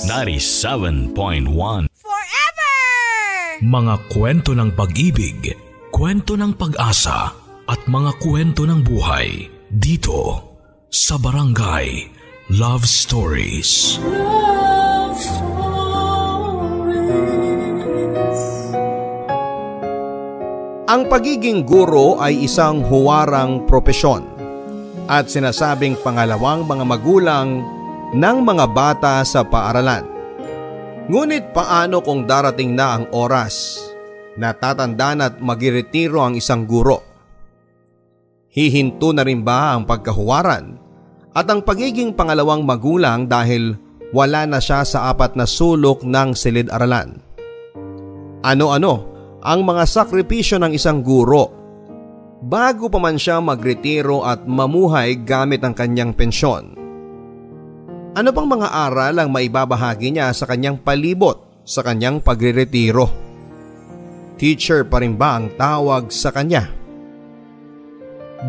97.1 Forever! Mga kwento ng pag-ibig, kwento ng pag-asa at mga kwento ng buhay dito sa Barangay Love Stories. Love Stories. Ang pagiging guro ay isang huwarang propesyon at sinasabing pangalawang mga magulang ng mga bata sa paaralan. Ngunit paano kung darating na ang oras na tatandaan at magiretiro ang isang guro? Hihinto na rin ba ang pagkahuwaran at ang pagiging pangalawang magulang dahil wala na siya sa apat na sulok ng silid-aralan? Ano-ano ang mga sakripisyo ng isang guro bago pa man siya magretiro at mamuhay gamit ang kanyang pensyon? Ano pang mga aral ang maibabahagi niya sa kanyang palibot sa kanyang pagreretiro? Teacher pa rin ba ang tawag sa kanya?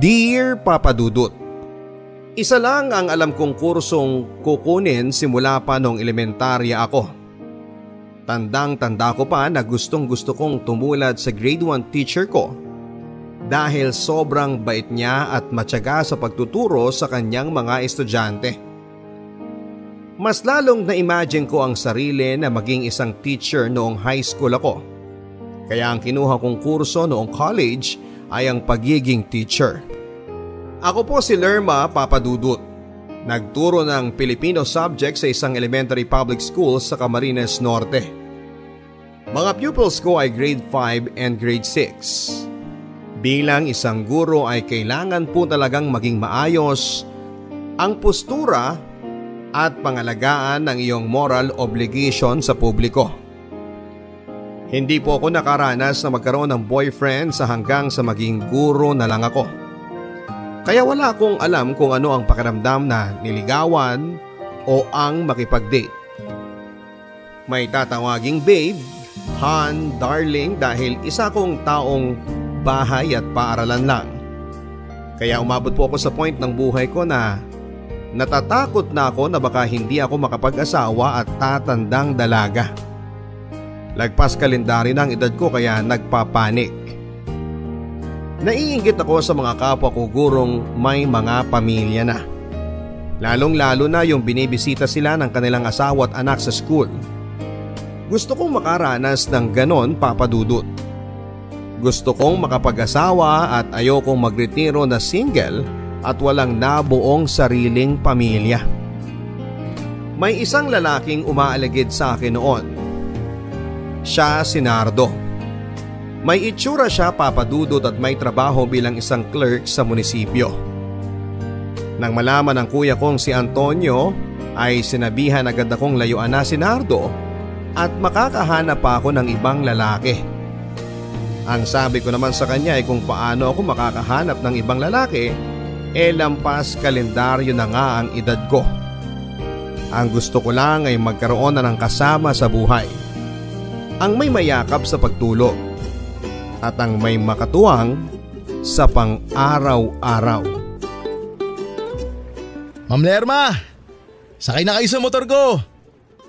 Dear Papa Dudut, isa lang ang alam kong kursong kukunin simula pa noong elementarya ako. Tandang-tanda ko pa na gustong-gusto kong tumulad sa grade 1 teacher ko dahil sobrang bait niya at matyaga sa pagtuturo sa kanyang mga estudyante. Mas lalong na-imagine ko ang sarili na maging isang teacher noong high school ako. Kaya ang kinuha kong kurso noong college ay ang pagiging teacher. Ako po si Lerma Papadudut. Nagturo ng Filipino subject sa isang elementary public school sa Camarines Norte. Mga pupils ko ay grade 5 and grade 6. Bilang isang guro ay kailangan po talagang maging maayos ang postura at pangalagaan ng iyong moral obligation sa publiko. Hindi po ako nakaranas na magkaroon ng boyfriend sa hanggang sa maging guro na lang ako. Kaya wala akong alam kung ano ang pakiramdam na niligawan o ang makipag-date. May tatawaging babe, Han, darling dahil isa kong taong bahay at paaralan lang. Kaya umabot po ako sa point ng buhay ko na natatakot na ako na baka hindi ako makapag-asawa at tatandang dalaga. Lagpas kalendaryo ng edad ko kaya nagpapanik. Naiinggit ako sa mga kapwa ko gurong may mga pamilya na. Lalong-lalo na yung binibisita sila ng kanilang asawa at anak sa school. Gusto kong makaranas ng ganon, Papa Dudut. Gusto kong makapag-asawa at ayokong magretiro na single at walang nabuong sariling pamilya. May isang lalaking umaaligid sa akin noon. Siya si Nardo. May itsura siya, Papa Dudut, at may trabaho bilang isang clerk sa munisipyo. Nang malaman ng kuya kong si Antonio ay sinabihan agad akong layuan na si Nardo at makakahanap pa ako ng ibang lalaki. Ang sabi ko naman sa kanya ay kung paano ako makakahanap ng ibang lalaki lampas kalendaryo na nga ang edad ko. Ang gusto ko lang ay magkaroon na ng kasama sa buhay. Ang may mayakap sa pagtulog at ang may makatuwang sa pang-araw-araw. Ma'am Lerma, sakay na kayo sa motor ko.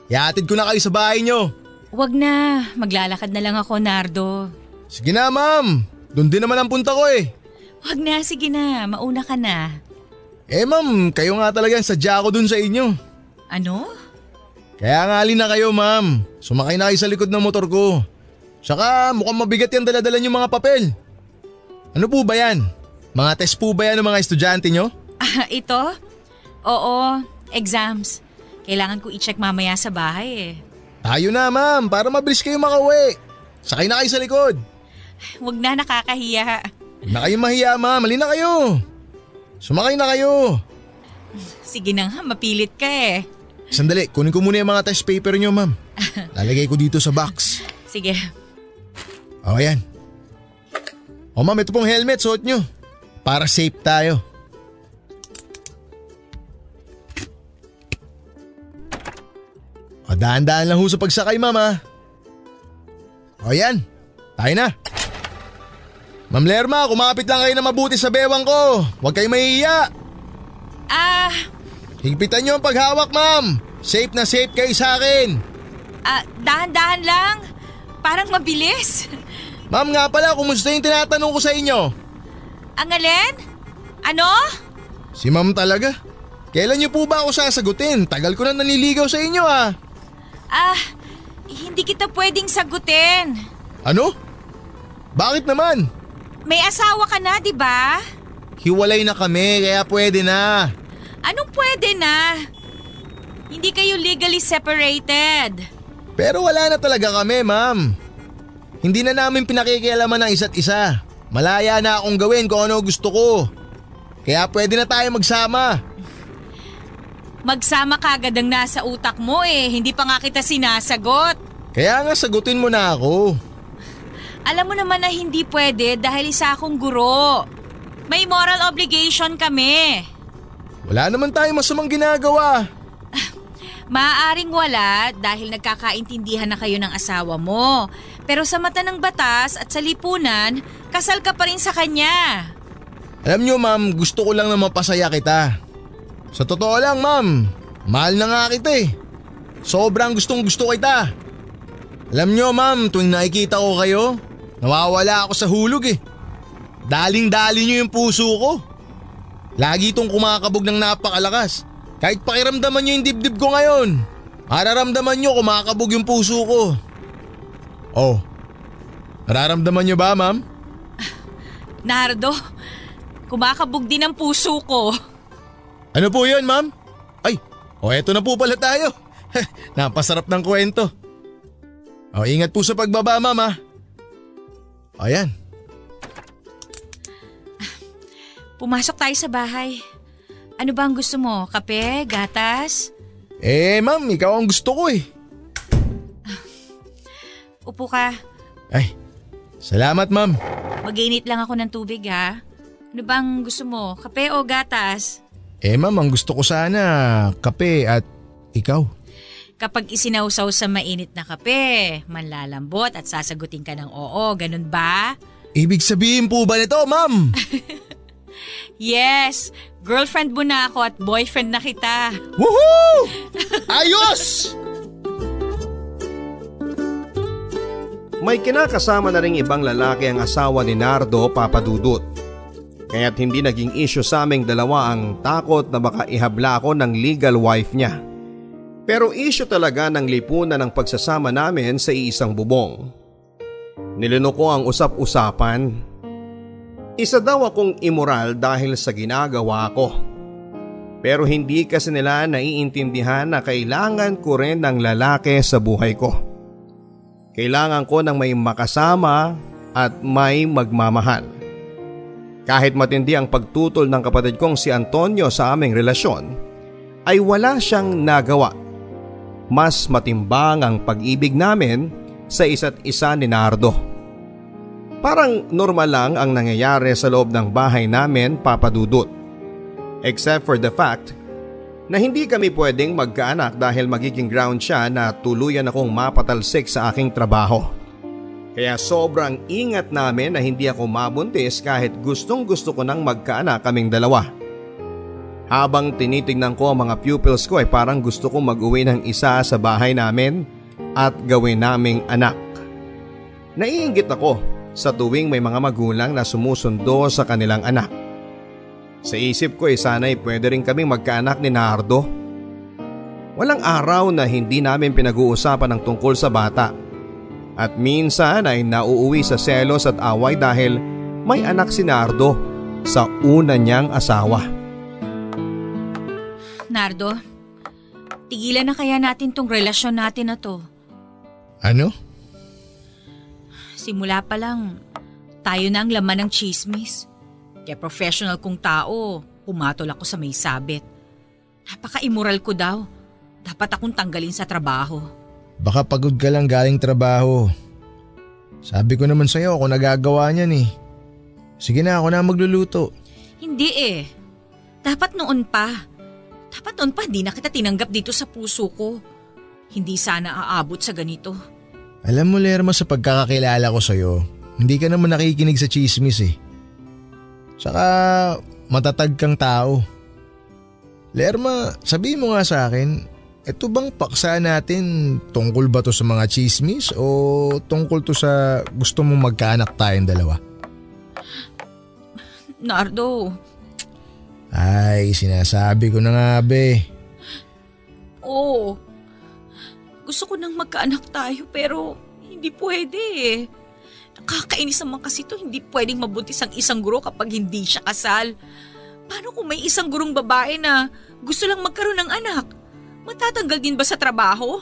Ihatid ko na kayo sa bahay nyo. Wag na, maglalakad na lang ako, Nardo. Sige na ma'am, doon din naman ang punta ko eh. Wag na, sige na, mauna ka na. Ma'am, kayo nga talagang sadya ako dun sa inyo. Ano? Kaya nga alin na kayo ma'am, sumakay na kayo sa likod ng motor ko. Saka mukhang mabigat yan dala-dala yung mga papel. Ano po ba yan? Mga test po ba yan ng mga estudyante nyo? Ito? Oo, exams. Kailangan ko i-check mamaya sa bahay eh. Tayo na ma'am, para mabilis kayo makauwi. Sakay na kayo sa likod. Wag na, nakakahiya. Huwag na kayo mahiya ma'am, alin na kayo. Sumakay na kayo. Sige na nga, mapilit ka eh. Sandali, kunin ko muna yung mga test paper nyo ma'am. Lalagay ko dito sa box. Sige. O yan. O ma'am, ito pong helmet, suot nyo. Para safe tayo. O dahan-dahan lang ho sa pagsakay ma'am ha. O yan, tayo na. Ma'am Lerma, kumapit lang kayo na mabuti sa bewang ko. Huwag kayo mahihiya. Ah, Higpitan nyo ang paghawak, ma'am. Safe na safe kayo sa akin. Dahan-dahan lang. Parang mabilis. Ma'am nga pala, kumusta yung tinatanong ko sa inyo? Ang alin? Ano? Si ma'am talaga. Kailan niyo po ba ako sasagutin? Tagal ko na naniligaw sa inyo ah. Hindi kita pwedeng sagutin. Ano? Bakit naman? May asawa ka na, di ba? Hiwalay na kami kaya pwede na. Anong pwede na? Hindi kayo legally separated. Pero wala na talaga kami, ma'am. Hindi na namin pinakikialaman ng isa't isa. Malaya na akong gawin kung ano gusto ko. Kaya pwede na tayo magsama. Magsama ka agad ang nasa utak mo hindi pa nga kita sinasagot. Kaya nga sagutin mo na ako. Alam mo naman na hindi pwede dahil isa akong guro. May moral obligation kami. Wala naman tayong masamang ginagawa. Maaaring wala dahil nagkakaintindihan na kayo ng asawa mo. Pero sa mata ng batas at sa lipunan, kasal ka pa rin sa kanya. Alam nyo ma'am, gusto ko lang na mapasaya kita. Sa totoo lang ma'am, mahal na nga kita eh. Sobrang gustong gusto kita. Alam nyo ma'am, tuwing nakikita ko kayo, nawawala ako sa hulog eh. Daling-dali nyo yung puso ko. Lagi itong kumakabog ng napakalakas. Kahit pakiramdaman nyo yung dibdib ko ngayon, mararamdaman nyo kumakabog yung puso ko. Oh, nararamdaman nyo ba ma'am? Nardo, kumakabog din ang puso ko. Ano po yun ma'am? Ay, eto na po pala tayo. Napasarap ng kwento. Ingat po sa pagbaba ma'am ha. Ayan. Pumasok tayo sa bahay. Ano ba ang gusto mo? Kape? Gatas? Ma'am, ikaw ang gusto ko eh. Upo ka. Ay, salamat ma'am. Mag-init lang ako ng tubig ha. Ano ba ang gusto mo? Kape o gatas? Ma'am, ang gusto ko sana kape at ikaw. Kapag isinawsaw sa mainit na kape, manlalambot at sasagutin ka ng oo, ganun ba? Ibig sabihin po ba nito, ma'am? Yes, girlfriend mo na ako at boyfriend na kita. Woohoo! Ayos! May kinakasama na ring ibang lalaki ang asawa ni Nardo, Papa Dudut. Kaya't hindi naging issue sa aming dalawa ang takot na baka ihabla ako ng legal wife niya. Pero issue talaga ng lipunan ng pagsasama namin sa iisang bubong. Nilino ko ang usap-usapan. Isa daw akong immoral dahil sa ginagawa ko. Pero hindi kasi nila naiintindihan na kailangan ko rin ng lalaki sa buhay ko. Kailangan ko ng may makasama at may magmamahal. Kahit matindi ang pagtutol ng kapatid kong si Antonio sa aming relasyon, ay wala siyang nagawa. Mas matimbang ang pag-ibig namin sa isa't isa ni Nardo. Parang normal lang ang nangyayari sa loob ng bahay namin, Papa Dudut. Except for the fact na hindi kami pwedeng magkaanak dahil magiging ground siya na tuluyan akong mapatalsik sa aking trabaho. Kaya sobrang ingat namin na hindi ako mabuntis kahit gustong gusto ko nang magkaanak kaming dalawa. Habang tinitingnan ko ang mga pupils ko ay parang gusto kong mag-uwi ng isa sa bahay namin at gawin naming anak. Naiinggit ako sa tuwing may mga magulang na sumusundo sa kanilang anak. Sa isip ko sana'y pwede rin kaming magkaanak ni Nardo. Walang araw na hindi namin pinag-uusapan ang tungkol sa bata. At minsan ay nauuwi sa selos at away dahil may anak si Nardo sa una niyang asawa. Nardo, tigilan na kaya natin tong relasyon natin na to. Ano? Simula pa lang, tayo na ang laman ng chismis. Kaya professional kong tao, pumatol ako sa may sabit. Napaka-immoral ko daw. Dapat akong tanggalin sa trabaho. Baka pagod ka lang galing trabaho. Sabi ko naman sa'yo ako nagagawa niyan eh. Sige na, ako na magluluto. Hindi Dapat noon pa. Hindi na kita tinanggap dito sa puso ko. Hindi sana aabot sa ganito. Alam mo Lerma, sa pagkakakilala ko sa'yo, hindi ka naman nakikinig sa chismis eh. Saka matatag kang tao. Lerma, sabihin mo nga sa akin, Ito bang paksa natin tungkol ba to sa mga chismis o tungkol to sa gusto mong magkaanak tayong dalawa? Nardo. Ay, sinasabi ko na nga be. Oo. Gusto ko nang magkaanak tayo pero hindi pwede eh. Nakakainis naman kasi to, hindi pwedeng mabuntis ang isang guro kapag hindi siya kasal. Paano kung may isang gurong babae na gusto lang magkaroon ng anak? Matatanggal din ba sa trabaho?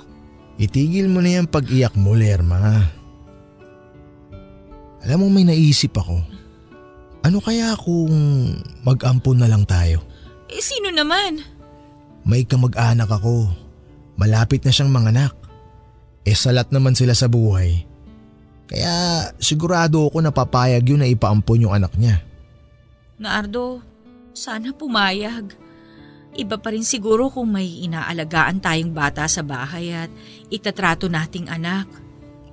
Itigil mo na yung pag-iyak mo, Lerma. Alam mo, may naisip ako. Ano kaya kung mag-ampon na lang tayo? Eh sino naman? May kamag-anak ako. Malapit na siyang manganak. Salat naman sila sa buhay. Kaya sigurado ako na papayag yun na ipaampon yung anak niya. Nardo, sana pumayag. Iba pa rin siguro kung may inaalagaan tayong bata sa bahay at itatrato nating anak.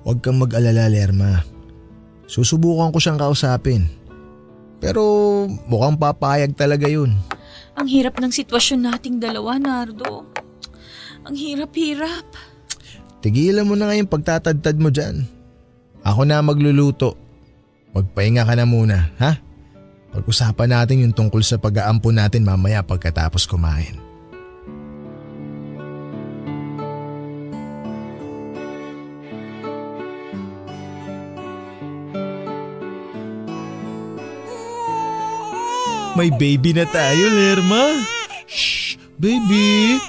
Huwag kang mag-alala, Lerma. Susubukan ko siyang kausapin. Pero mukhang papayag talaga yun. Ang hirap ng sitwasyon nating dalawa, Nardo. Ang hirap-hirap. Tigilan mo na nga yung pagtatadtad mo dyan. Ako na magluluto. Magpahinga ka na muna, ha? Pag-usapan natin yung tungkol sa pag-aampon natin mamaya pagkatapos kumain. May baby na tayo, Lerma. Shh, baby.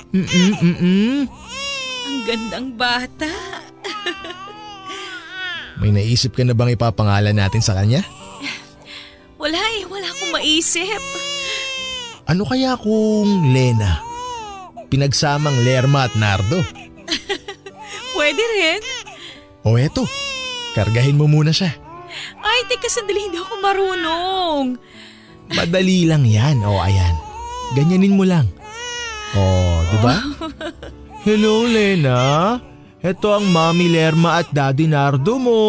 Ang gandang bata. May naisip ka na bang ipapangalan natin sa kanya? Wala akong maisip. Ano kaya kung Lena? Pinagsamang Lerma at Nardo. Pwede rin. O eto, kargahin mo muna siya. Ay, teka sandali, hindi ako marunong. Madali lang yan. O ayan, ganyanin mo lang. O, diba? Hello Lena, eto ang Mami Lerma at Daddy Nardo mo.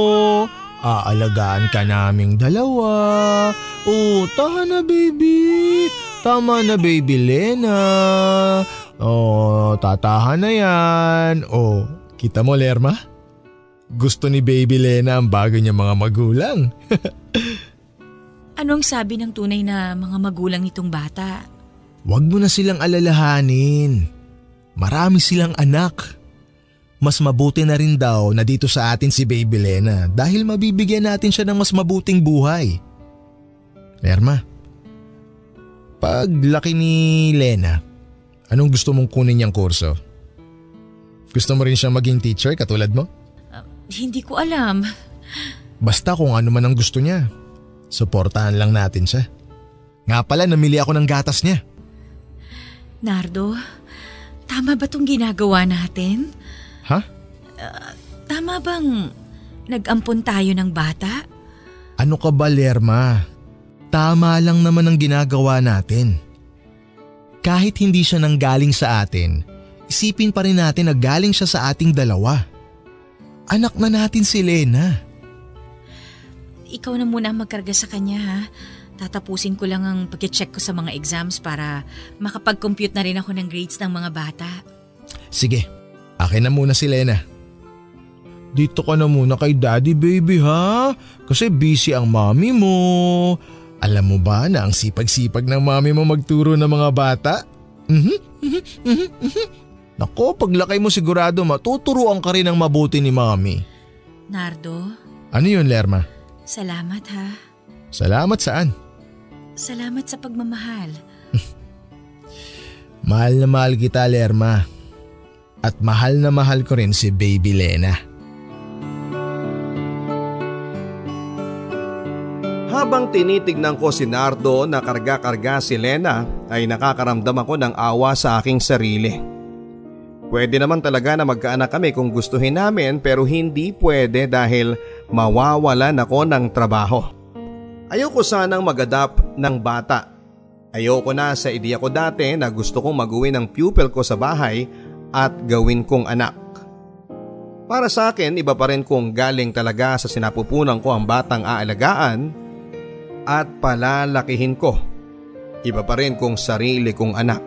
Aalagaan ka naming dalawa. Oh, tahan na baby. Tama na baby Lena. Oh, tatahan na yan. Oh, kita mo Lerma? Gusto ni baby Lena ang bago niya mga magulang. Anong sabi ng tunay na mga magulang nitong bata? Huwag mo na silang alalahanin. Marami silang anak. Mas mabuti na rin daw na dito sa atin si Baby Lena dahil mabibigyan natin siya ng mas mabuting buhay. Lerma, pag laki ni Lena, anong gusto mong kunin niyang kurso? Gusto mo rin siyang maging teacher katulad mo? Hindi ko alam. Basta kung ano man ang gusto niya, suportahan lang natin siya. Nga pala, namili ako ng gatas niya. Nardo, tama ba tong ginagawa natin? Ha? Tama bang nag-ampon tayo ng bata? Ano ka ba, Lerma? Tama lang naman ang ginagawa natin. Kahit hindi siya nanggaling sa atin, isipin pa rin natin na galing siya sa ating dalawa. Anak na natin si Lena. Ikaw na muna magkarga sa kanya ha. Tatapusin ko lang ang pag-check ko sa mga exams para makapag-compute na rin ako ng grades ng mga bata. Sige, akin na muna si Lena. Dito ka na muna kay Daddy baby ha, kasi busy ang mami mo. Alam mo ba na ang sipag-sipag ng mami mo magturo ng mga bata? Nako, paglaki mo sigurado matuturuan ka rin ng mabuti ni mami. Nardo? Ano yun, Lerma? Salamat ha. Salamat saan? Salamat sa pagmamahal. Mahal na mahal kita, Lerma. At mahal na mahal ko rin si Baby Lena. Habang tinitignan ko si Nardo na karga-karga si Lena ay nakakaramdam ako ng awa sa aking sarili. Pwede naman talaga na magkaanak kami kung gustuhin namin pero hindi pwede dahil mawawalan ako ng trabaho. Ayoko sanang mag-adapt ng bata. Ayoko na sa ideya ko dati na gusto kong mag-uwi ng pupil ko sa bahay at gawin kong anak. Para sa akin, iba pa rin kung galing talaga sa sinapupunan ko ang batang aalagaan at palalakihin ko. Iba pa rin kung sarili kong anak.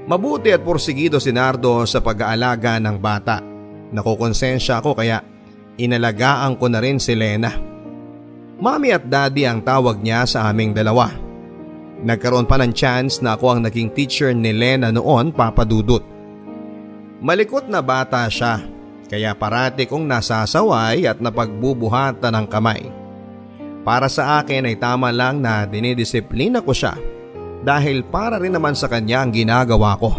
Mabuti at porsigido si Nardo sa pag-aalaga ng bata. Nakukonsensya ako kaya inalagaan ko na rin si Lena. Mami at daddy ang tawag niya sa aming dalawa. Nagkaroon pa ng chance na ako ang naging teacher ni Lena noon, Papa Dudut. Malikot na bata siya, kaya parati kong nasasaway at napagbubuhatan ng kamay. Para sa akin ay tama lang na dinidisiplina ko siya dahil para rin naman sa kanya ang ginagawa ko.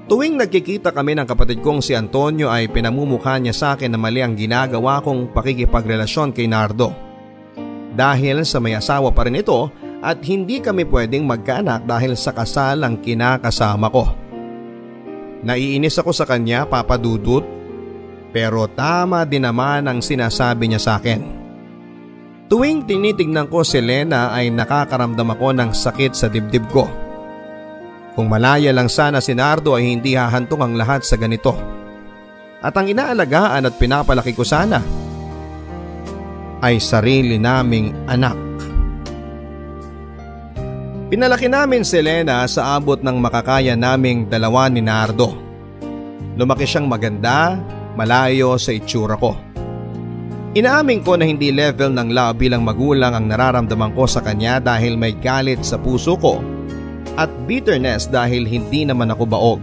Tuwing nagkikita kami ng kapatid kong si Antonio ay pinamumukha niya sa akin na mali ang ginagawa kong pakikipagrelasyon kay Nardo. Dahil sa may asawa pa rin ito at hindi kami pwedeng magkaanak dahil sa kasal ang kinakasama ko. Naiinis ako sa kanya, Papa Dudut, pero tama din naman ang sinasabi niya sa akin. Tuwing tinitignan ko si Lena ay nakakaramdam ako ng sakit sa dibdib ko. Kung malaya lang sana si Nardo ay hindi hahantong ang lahat sa ganito. At ang inaalagaan at pinapalaki ko sana ay sarili naming anak. Pinalaki namin si Lena sa abot ng makakaya naming dalawa ni Nardo. Lumaki siyang maganda, malayo sa itsura ko. Inaamin ko na hindi level ng love bilang magulang ang nararamdaman ko sa kanya dahil may galit sa puso ko at bitterness dahil hindi naman ako baog.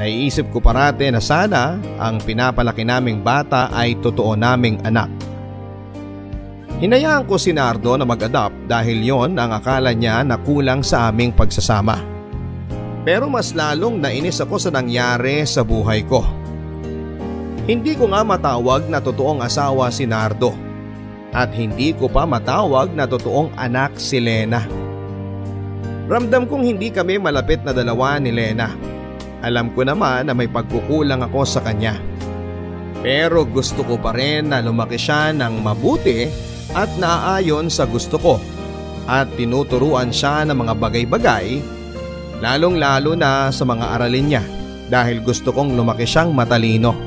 Naiisip ko parate na sana ang pinapalaki naming bata ay totoo naming anak. Hinayaan ko si Nardo na mag-adopt dahil yon ang akala niya na kulang sa aming pagsasama. Pero mas lalong nainis ako sa nangyari sa buhay ko. Hindi ko nga matawag na totoong asawa si Nardo at hindi ko pa matawag na totoong anak si Lena. Ramdam kong hindi kami malapit na dalawa ni Lena. Alam ko naman na may pagkukulang ako sa kanya. Pero gusto ko pa rin na lumaki siya ng mabuti at naaayon sa gusto ko. At tinuturuan siya ng mga bagay-bagay, lalong-lalo na sa mga aralin niya dahil gusto kong lumaki siyang matalino.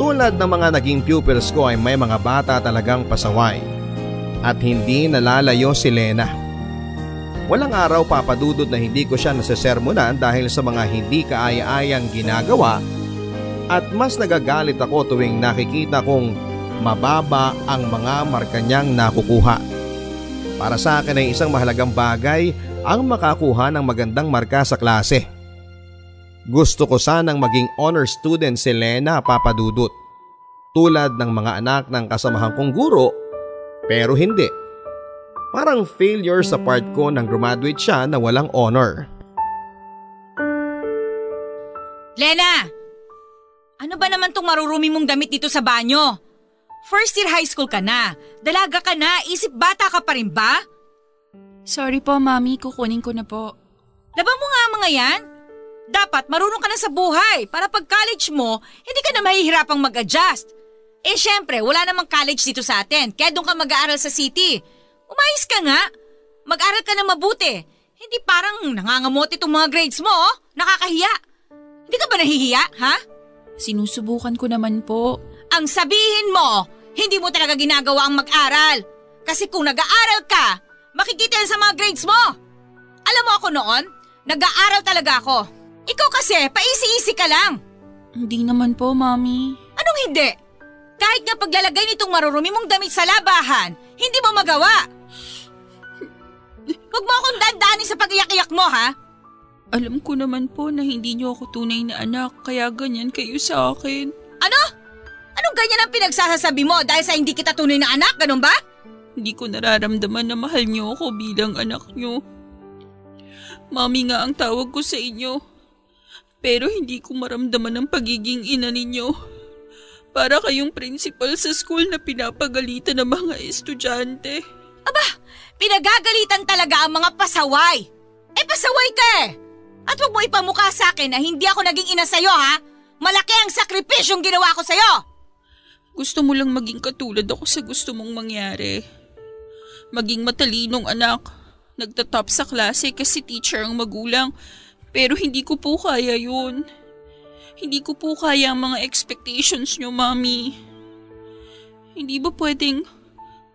Tulad ng mga naging pupils ko ay may mga bata talagang pasaway at hindi nalalayo si Lena. Walang araw, Papa Dudut, na hindi ko siya nasesermonan dahil sa mga hindi kaaya-ayang ginagawa at mas nagagalit ako tuwing nakikita kong mababa ang mga marka niyang nakukuha. Para sa akin ay isang mahalagang bagay ang makakuha ng magandang marka sa klase. Gusto ko sanang maging honor student si Lena, Papa Dudut, tulad ng mga anak ng kasamahan kong guro, pero hindi. Parang failure sa part ko nang graduate siya na walang honor. Lena! Ano ba naman tong marurumi mong damit dito sa banyo? First year high school ka na. Dalaga ka na. Isip bata ka pa rin ba? Sorry po, Mami. Kukunin ko na po. Labang mo nga ang mga yan. Dapat marunong ka na sa buhay para pag college mo, hindi ka na mahihirapang mag-adjust. Eh syempre, wala namang college dito sa atin. Kaya doon ka mag-aaral sa city. Umayos ka nga. Mag-aral ka na mabuti. Hindi parang nangangamote itong mga grades mo, oh. Nakakahiya. Hindi ka ba nahihiya, ha? Sinusubukan ko naman po. Ang sabihin mo, hindi mo talaga ginagawa ang mag-aral. Kasi kung nag-aaral ka, makikita yan sa mga grades mo. Alam mo ako noon, nag-aaral talaga ako. Ikaw kasi, paisi-isi ka lang. Hindi naman po, Mami. Anong hindi? Kahit nga paglalagay nitong marurumi mong damit sa labahan, hindi mo magawa. Huwag mo akong dandanin sa pag-iyak-iyak mo, ha? Alam ko naman po na hindi niyo ako tunay na anak, kaya ganyan kayo sa akin. Ano? Anong ganyan ang pinagsasasabi mo dahil sa hindi kita tunay na anak, ganun ba? Hindi ko nararamdaman na mahal niyo ako bilang anak niyo. Mami nga ang tawag ko sa inyo. Pero hindi ko maramdaman ang pagiging ina ninyo. Para kayong principal sa school na pinapagalitan ng mga estudyante. Aba, pinagagalitan talaga ang mga pasaway. Eh pasaway ka eh. At huwag mo ipamukha sa akin na hindi ako naging ina sa'yo, ha? Malaki ang sakripisyong ginawa ko sa'yo. Gusto mo lang maging katulad ako sa gusto mong mangyari. Maging matalinong anak. Nagtatop sa klase kasi teacher ang magulang. Pero hindi ko po kaya yun. Hindi ko po kaya ang mga expectations nyo, Mami. Hindi ba pwedeng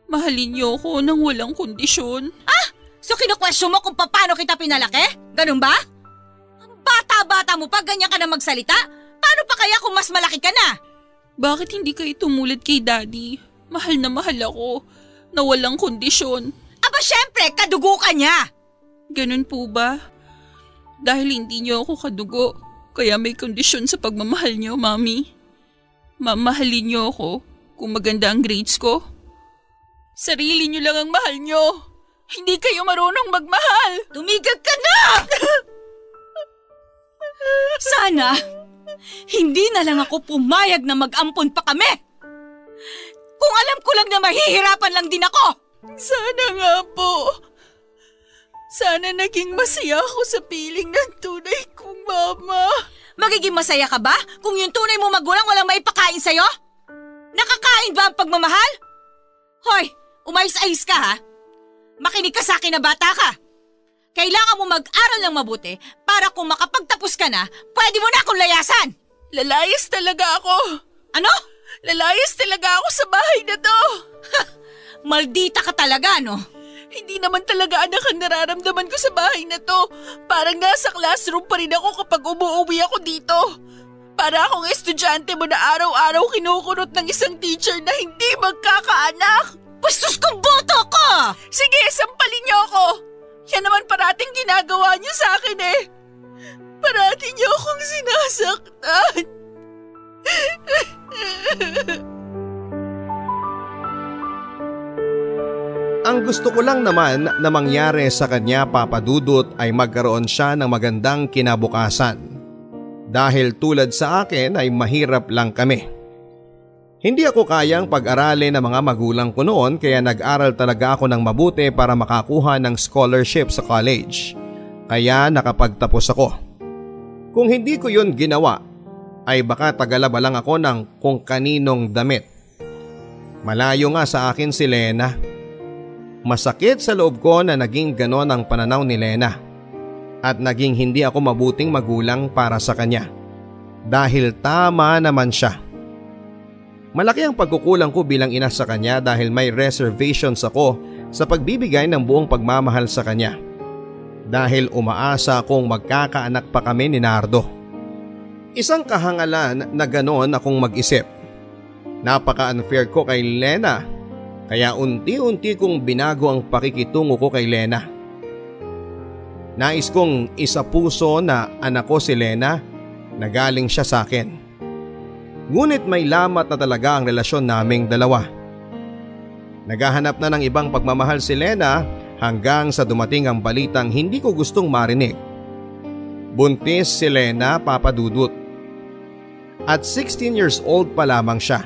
mahalin niyo ako nang walang kondisyon? Ah! So kinu-question mo kung paano kita pinalaki? Ganun ba? Ang bata-bata mo pa, ganyan ka na magsalita? Paano pa kaya kung mas malaki ka na? Bakit hindi kayo tumulad kay Daddy? Mahal na mahal ako, na walang kondisyon. Aba syempre, kadugo ka niya. Ganun po ba? Dahil hindi niyo ako kadugo, kaya may kondisyon sa pagmamahal niyo, Mami. Mamahalin niyo ako kung maganda ang grades ko. Sarili niyo lang ang mahal niyo. Hindi kayo marunong magmahal. Tumigil ka na! Sana, hindi na lang ako pumayag na mag-ampon pa kami. Kung alam ko lang na mahihirapan lang din ako. Sana nga po. Sana naging masaya ako sa piling ng tunay kong mama. Magiging masaya ka ba kung yung tunay mo magulang walang maipakain sa'yo? Nakakain ba ang pagmamahal? Hoy, umayos-ayos ka ha? Makinig ka sa akin na bata ka. Kailangan mo mag-aral ng mabuti para kung makapagtapos ka na, pwede mo na akong layasan. Lalayas talaga ako. Ano? Lalayas talaga ako sa bahay na to. Maldita ka talaga, no? Hindi naman talaga anak ang nararamdaman ko sa bahay na to. Parang nasa classroom pa rin ako kapag umuwi ako dito. Para akong estudyante mo na araw-araw kinukunot ng isang teacher na hindi magkakaanak. Bastos kong boto ko! Sige, sampalin niyo ako. Yan naman parating ginagawa niyo sa akin eh. Parating niyo akong sinasaktan. Ang gusto ko lang naman na mangyari sa kanya, Papa Dudut, ay magkaroon siya ng magandang kinabukasan. Dahil tulad sa akin ay mahirap lang kami. Hindi ako kayang pag-aralin ng mga magulang ko noon kaya nag-aral talaga ako ng mabuti para makakuha ng scholarship sa college. Kaya nakapagtapos ako. Kung hindi ko yun ginawa, ay baka tagalaba lang ako ng kung kaninong damit. Malayo nga sa akin si Lena. Masakit sa loob ko na naging ganon ang pananaw ni Lena. At naging hindi ako mabuting magulang para sa kanya. Dahil tama naman siya. Malaki ang pagkukulang ko bilang ina sa kanya dahil may reservations ako sa pagbibigay ng buong pagmamahal sa kanya. Dahil umaasa akong magkakaanak pa kami ni Nardo. Isang kahangalan na ganon akong mag-isip. Napaka-unfair ko kay Lena, kaya unti-unti kong binago ang pakikitungo ko kay Lena. Nais kong isapuso na anak ko si Lena na galing siya sa akin. Ngunit may lamat na talaga ang relasyon naming dalawa. Naghahanap na ng ibang pagmamahal si Lena hanggang sa dumating ang balitang hindi ko gustong marinig. Buntis si Lena, Papa Dudut. At 16 years old pa lamang siya.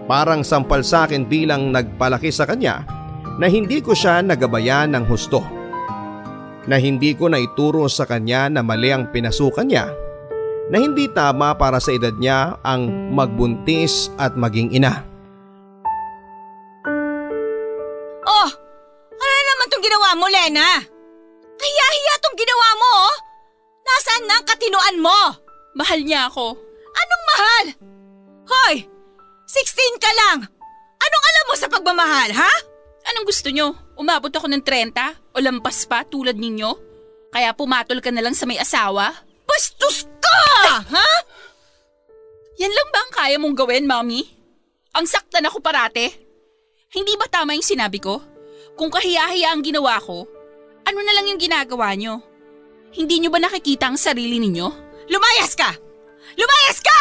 Parang sampal sa akin bilang nagpalaki sa kanya na hindi ko siya nagabayan ng husto. Na hindi ko naituro sa kanya na mali ang pinasukan niya. Na hindi tama para sa edad niya ang magbuntis at maging ina. Oh! Ano na naman itong ginawa mo, Lena? Kaya-hiya itong ginawa mo, oh! Nasaan na ang katinoan mo? Mahal niya ako. Anong mahal? Hoy! 16 ka lang! Anong alam mo sa pagmamahal, ha? Anong gusto nyo? Umabot ako ng 30 o lampas pa tulad ninyo? Kaya pumatol ka na lang sa may asawa? Bastos ka! Ha? Yan lang ba ang kaya mong gawin, Mami? Ang saktan ako parate? Hindi ba tama yung sinabi ko? Kung kahiya-hiya ang ginawa ko, ano na lang yung ginagawa nyo? Hindi nyo ba nakikita ang sarili ninyo? Lumayas ka! Lumayas ka!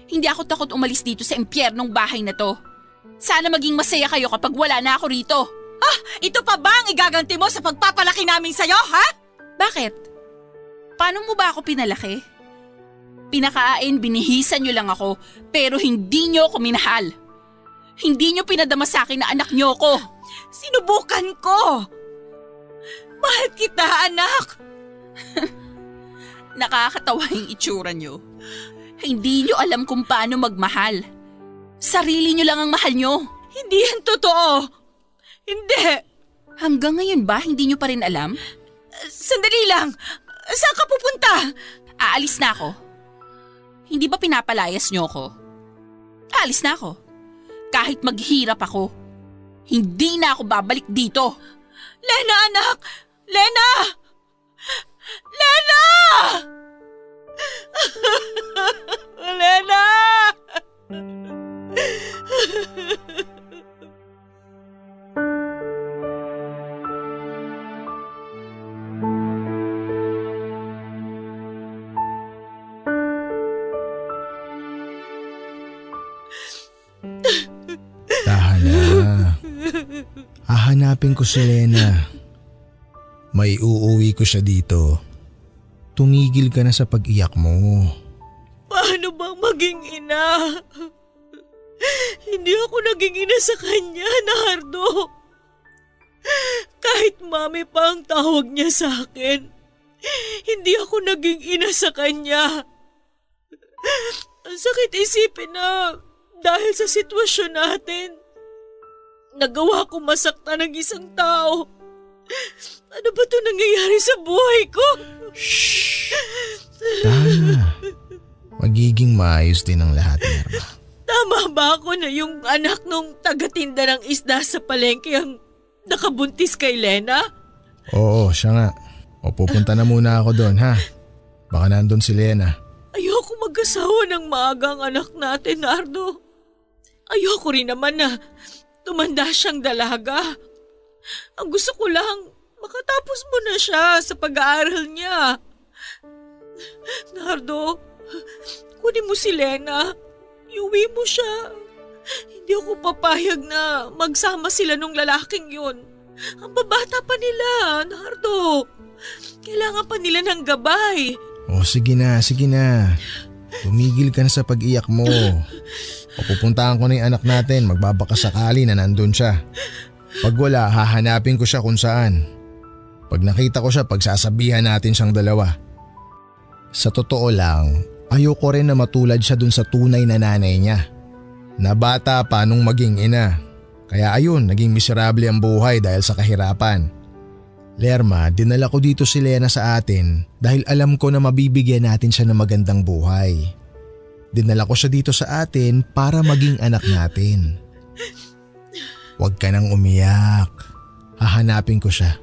Hindi ako takot umalis dito sa impyernong bahay na to. Sana maging masaya kayo kapag wala na ako rito. Ah, ito pa ba ang igaganti mo sa pagpapalaki namin sa'yo, ha? Bakit? Paano mo ba ako pinalaki? Pinakain, binihisan nyo lang ako, pero hindi nyo ako minahal. Hindi nyo pinadama sa akin na anak nyo ko. Sinubukan ko. Mahal kita, anak. Nakakatawa yung itsura nyo. Hindi nyo alam kung paano magmahal. Sarili nyo lang ang mahal nyo. Hindi yan totoo. Hindi. Hanggang ngayon ba hindi nyo pa rin alam? Sandali lang. Saan ka pupunta? Aalis na ako. Hindi ba pinapalayas nyo ako? Aalis na ako. Kahit maghirap ako. Hindi na ako babalik dito. Lena, anak! Lena! Lena! Lena! Tahan na. Hahanapin ko si Lena. May uuwi ko siya dito. Tumigil ka na sa pag-iyak mo. Paano bang maging ina? Hindi ako naging ina sa kanya, Nardo. Kahit mami pa ang tawag niya sa akin, hindi ako naging ina sa kanya. Ang sakit isipin na dahil sa sitwasyon natin, nagawa ko masaktan ng isang tao. Ano ba ito nangyayari sa buhay ko? Shhh! Tama. Magiging maayos din ang lahat, Nerva. Tama ba ako na yung anak nung tagatinda ng isda sa palengke ang nakabuntis kay Lena? Oo, siya nga. O pupunta na muna ako doon, ha? Baka nandun si Lena. Ayoko mag-asawa ng maagang anak natin, Nardo. Ayoko rin naman na tumanda siyang dalaga. Ang gusto ko lang, makatapos mo na siya sa pag-aaral niya. Nardo, kunin mo si Lena. Iuwi mo siya. Hindi ako papayag na magsama sila nung lalaking yun. Ang babata pa nila, Nardo. Kailangan pa nila ng gabay. O sige na, sige na. Tumigil ka na sa pag-iyak mo. O pupuntahan ko na yung anak natin, magbabaka sakali na nandun siya. Pag wala, hahanapin ko siya kung saan. Pag nakita ko siya, pagsasabihan natin siyang dalawa. Sa totoo lang, ayoko rin na matulad siya dun sa tunay na nanay niya. Na bata pa nung maging ina. Kaya ayun, naging miserable ang buhay dahil sa kahirapan. Lerma, dinala ko dito si Lena sa atin dahil alam ko na mabibigyan natin siya ng magandang buhay. Dinala ko siya dito sa atin para maging anak natin. Huwag ka nang umiyak. Hahanapin ko siya.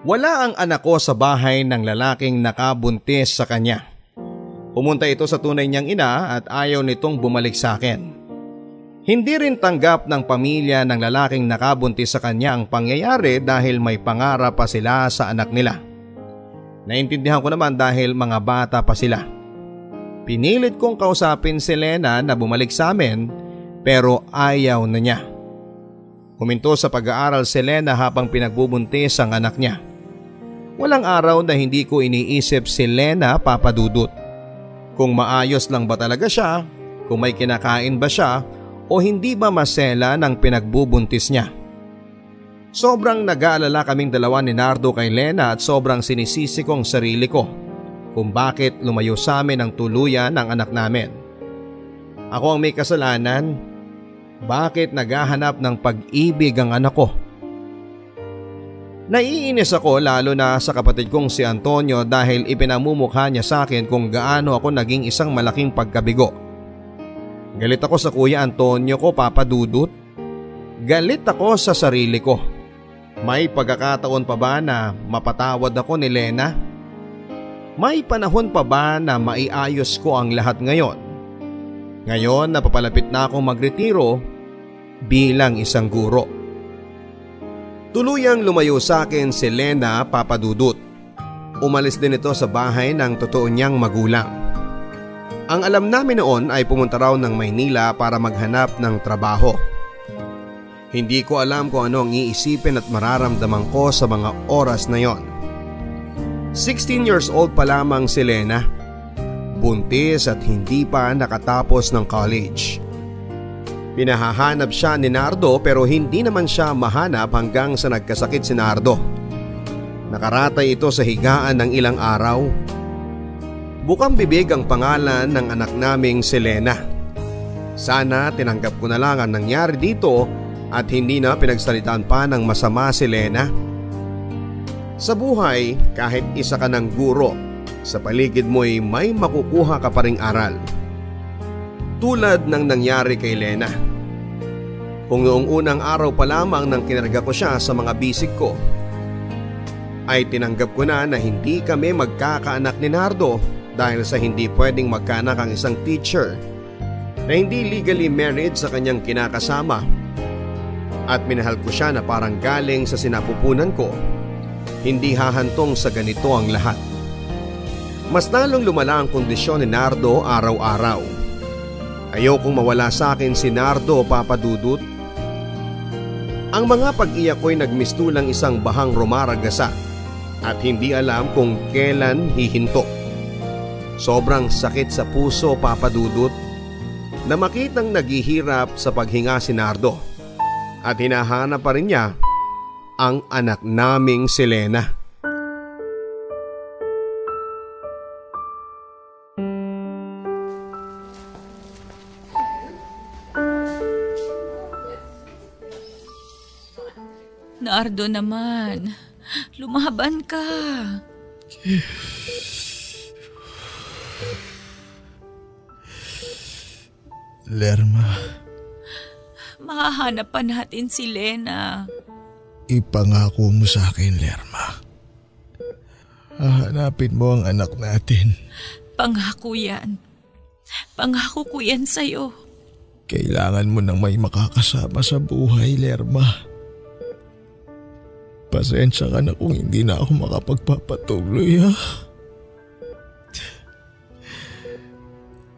Wala ang anak ko sa bahay ng lalaking nakabuntis sa kanya. Pumunta ito sa tunay niyang ina at ayaw nitong bumalik sa akin. Hindi rin tanggap ng pamilya ng lalaking nakabuntis sa kanya ang pangyayari dahil may pangarap pa sila sa anak nila. Naintindihan ko naman dahil mga bata pa sila. Pinilit kong kausapin si Lena na bumalik sa amin pero ayaw na niya. Huminto sa pag-aaral si Lena habang pinagbubuntis ang anak niya. Walang araw na hindi ko iniisip si Lena, Papa Dudut. Kung maayos lang ba talaga siya, kung may kinakain ba siya o hindi ba masela ng pinagbubuntis niya. Sobrang nag-aalala kaming dalawa ni Nardo kay Lena at sobrang sinisisi kong sarili ko kung bakit lumayo sa amin ang tuluyan ng anak namin. Ako ang may kasalanan. Bakit naghahanap ng pag-ibig ang anak ko? Naiinis ako lalo na sa kapatid kong si Antonio dahil ipinamumukha niya sa akin kung gaano ako naging isang malaking pagkabigo. Galit ako sa kuya Antonio ko, Papa Dudut. Galit ako sa sarili ko. May pagkakataon pa ba na mapatawad ako ni Lena? May panahon pa ba na maiayos ko ang lahat ngayon? Ngayon na papalapit na akong magretiro bilang isang guro. Tuluyang lumayo sa akin si Lena, Papa Dudut. Umalis din ito sa bahay ng totoo niyang magulang. Ang alam namin noon ay pumunta raw ng Maynila para maghanap ng trabaho. Hindi ko alam kung ano ang iisipin at mararamdaman ko sa mga oras na yon. 16 years old pa lamang si Lena. Buntis at hindi pa nakatapos ng college. Pinahahanap siya ni Nardo pero hindi naman siya mahanap hanggang sa nagkasakit si Nardo. Nakaratay ito sa higaan ng ilang araw. Bukang bibig ang pangalan ng anak naming si Lena. Sana tinanggap ko na lang ang nangyari dito at hindi na pinagsalitaan pa ng masama si Lena. Sa buhay, kahit isa ka ng guro, sa paligid mo'y may makukuha ka pa ring aral. Tulad ng nangyari kay Lena. Kung noong unang araw pa lamang nang kinarga ko siya sa mga bisig ko, ay tinanggap ko na hindi kami magkakaanak ni Nardo dahil sa hindi pwedeng magkaanak ang isang teacher na hindi legally married sa kanyang kinakasama. At minahal ko siya na parang galing sa sinapupunan ko. Hindi hahantong sa ganito ang lahat. Mas lalong lumala ang kondisyon ni Nardo araw-araw. Ayokong mawala sa akin si Nardo, Papa Dudut. Ang mga pag-iyak ko'y nagmistulang isang bahang rumaragasa at hindi alam kung kailan hihinto. Sobrang sakit sa puso, Papa Dudut, na makitang naghihirap sa paghinga si Nardo at hinahanap pa rin niya ang anak naming si Lena. Nardo naman, lumaban ka. Lerma. Mahahanap pa natin si Lena. Ipangako mo sa akin, Lerma. Hahanapin mo ang anak natin. Pangako yan. Pangako ko yan sa'yo. Kailangan mo nang may makakasama sa buhay, Lerma. Pasensya ka na kung hindi na ako makapagpapatuloy, ha?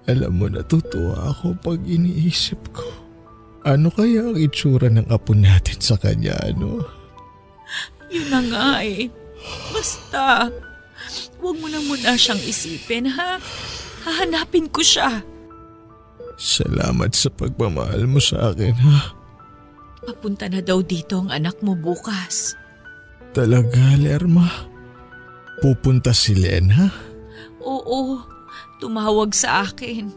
Alam mo, natutuwa ako pag iniisip ko. Ano kaya ang itsura ng apo natin sa kanya, ano? Yun na nga eh. Basta, huwag mo na muna siyang isipin, ha? Hahanapin ko siya. Salamat sa pagmamahal mo sa akin, ha? Papunta na daw dito ang anak mo bukas. Talaga, Lerma? Pupunta si Lena? Oo, tumawag sa akin.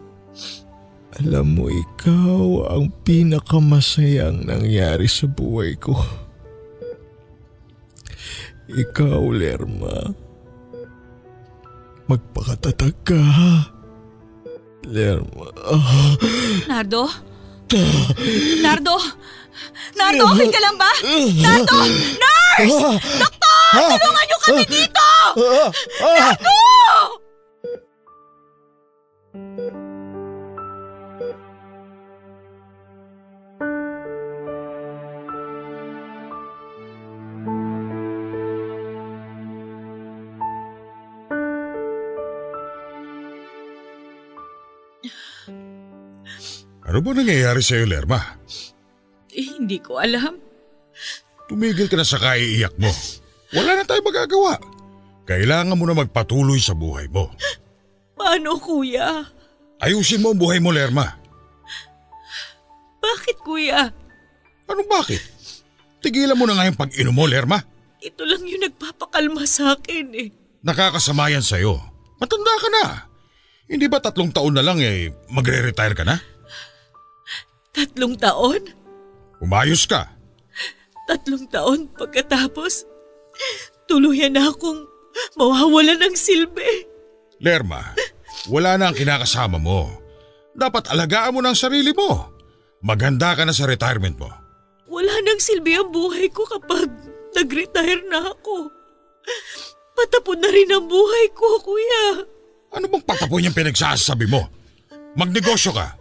Alam mo, ikaw ang pinakamasayang nangyari sa buhay ko. Ikaw, Lerma. Magpakatatag ka, ha? Lerma. Nardo? Nardo? Nardo, okay ka lang ba? Nardo! Nurse! Doktor! Tulungan niyo kami dito! Nardo! Ano ba nangyayari sa'yo, Lerma? Hindi ko alam. Tumigil ka na sa kaiiyak mo. Wala na tayong magagawa. Kailangan mo na magpatuloy sa buhay mo. Paano, kuya? Ayusin mo ang buhay mo, Lerma. Bakit, kuya? Anong bakit? Tigilan mo na nga yung pag-inom mo, Lerma. Ito lang yung nagpapakalma sa akin eh. Nakakasama yan sa'yo. Matanda ka na. Hindi ba 3 taon na lang magre-retire ka na? 3 taon? Umayos ka. 3 taon pagkatapos, tuluyan na akong mawawala ng silbi. Lerma, wala na ang kinakasama mo. Dapat alagaan mo ng sarili mo. Maganda ka na sa retirement mo. Wala nang silbi ang buhay ko kapag nag-retire na ako. Patapon na rin ang buhay ko, kuya. Ano bang patapon yung pinagsasabi mo? Magnegosyo ka.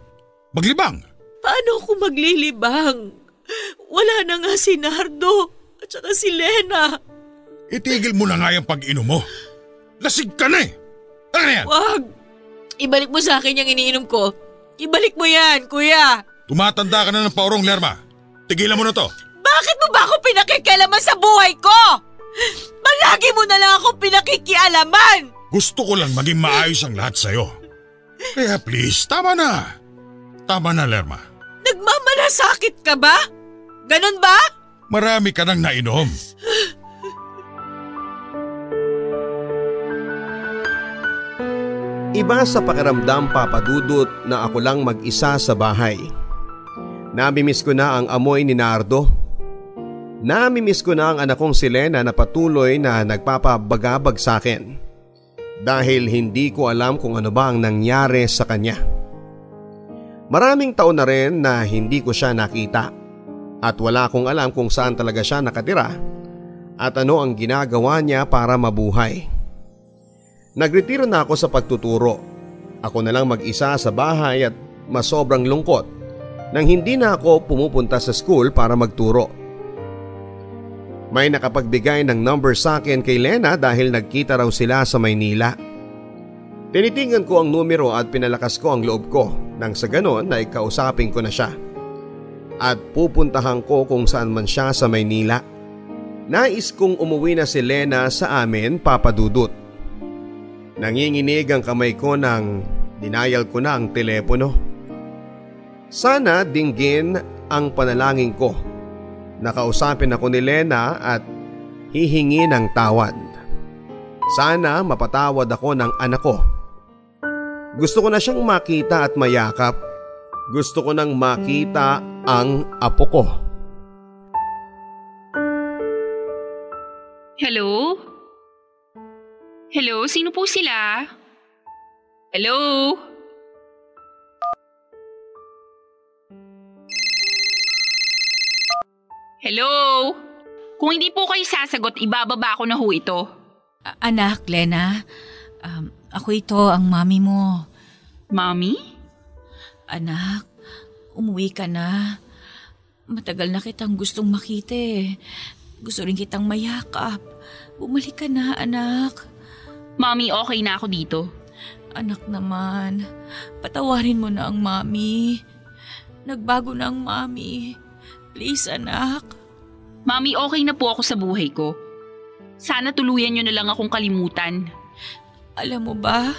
Maglibang. Paano ako maglilibang? Wala na nga si Nardo at saka si Lena. Itigil mo na nga yung pag-inom mo. Lasig ka na eh. Ano yan? Wag! Ibalik mo sa akin yung iniinom ko. Ibalik mo yan, kuya. Tumatanda ka na ng paurong, Lerma. Tigilan mo na to. Bakit mo ba ako pinakikialaman sa buhay ko? Palagi mo na lang ako pinakikialaman. Gusto ko lang maging maayos ang lahat sa'yo. Kaya please, tama na. Tama na, Lerma. Nagmamalasakit ka ba? Ganon ba? Marami ka nang nainom. Iba sa pakiramdam, Papa Dudut, na ako lang mag-isa sa bahay. Namimiss ko na ang amoy ni Nardo. Namimiss ko na ang anak kong si Lena na patuloy na nagpapabagabag sa akin. Dahil hindi ko alam kung ano ba ang nangyari sa kanya. Maraming taon na rin na hindi ko siya nakita. At wala akong alam kung saan talaga siya nakatira at ano ang ginagawa niya para mabuhay. Nagretiro na ako sa pagtuturo. Ako na lang mag-isa sa bahay at masobrang lungkot nang hindi na ako pumupunta sa school para magturo. May nakapagbigay ng number sa akin kay Lena dahil nagkita raw sila sa Maynila. Tinitingnan ko ang numero at pinalakas ko ang loob ko nang sa ganon na ikausapin ko na siya. At pupuntahan ko kung saan man siya sa Maynila. Nais kong umuwi na si Lena sa amin, Papa Dudut. Nanginginig ang kamay ko nang dinayal ko na ang telepono. Sana dinggin ang panalangin ko. Nakausapin ako ni Lena at hihingi ng tawad. Sana mapatawad ako ng anak ko. Gusto ko na siyang makita at mayakap. Gusto ko nang makita ang apo ko. Hello? Hello? Sino po sila? Hello? Hello? Kung hindi po kayo sasagot, ibababa ko na ho ito. Anak, Lena, ako ito ang mami mo. Mami? Anak, umuwi ka na. Matagal na kitang gustong makita eh. Gusto rin kitang mayakap. Bumalik ka na, anak. Mami, okay na ako dito. Anak naman, patawarin mo na ang mami. Nagbago na ang mami. Please, anak. Mami, okay na po ako sa buhay ko. Sana tuluyan niyo na lang akong kalimutan. Alam mo ba,